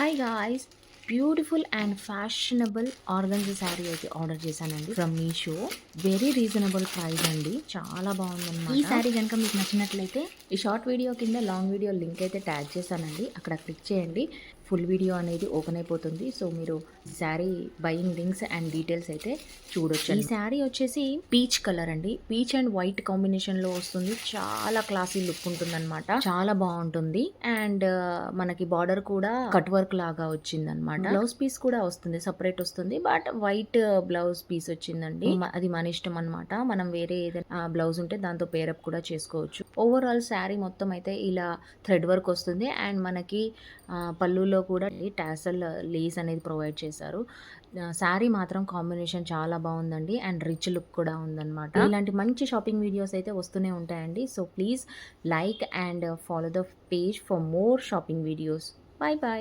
Hi guys! Beautiful and fashionable organza sari అయితే order చేశానండి from Meesho. Very reasonable price అండి. చాలా బాగుందన్నమాట. ఈ శారీ కనుక మీకు నచ్చినట్లయితే ఈ షార్ట్ వీడియో కింద లాంగ్ వీడియో లింక్ అయితే ట్యాగ్ చేశానండి. అక్కడ క్లిక్ చేయండి. ఫుల్ వీడియో అనేది ఓపెన్ అయిపోతుంది. సో మీరు sari buying links and details అయితే చూడొచ్చు. ఈ శారీ వచ్చేసి పీచ్ కలర్ అండి. పీచ్ అండ్ వైట్ కాంబినేషన్ లో వస్తుంది. చాలా క్లాసీ లుక్ ఉంటుంది అనమాట. చాలా బాగుంటుంది. అండ్ మనకి బార్డర్ కూడా కట్ వర్క్ లాగా వచ్చింది అనమాట. బ్లౌజ్ పీస్ కూడా వస్తుంది, సపరేట్ వస్తుంది. బట్ వైట్ బ్లౌజ్ పీస్ వచ్చిందండి. అది మన ఇష్టం అనమాట. మనం వేరే ఏదైనా బ్లౌజ్ ఉంటే దాంతో పేరప్ కూడా చేసుకోవచ్చు. ఓవరాల్ శారీ మొత్తం అయితే ఇలా థ్రెడ్ వర్క్ వస్తుంది. అండ్ మనకి పళ్ళులో కూడా టాసల్ లేస్ అనేది ప్రొవైడ్ చేశారు. శారీ మాత్రం కాంబినేషన్ చాలా బాగుందండి. అండ్ రిచ్ లుక్ కూడా ఉందన్నమాట. ఇలాంటి మంచి షాపింగ్ వీడియోస్ అయితే వస్తూనే ఉంటాయండి. So please like and follow the page for more shopping videos. Bye bye.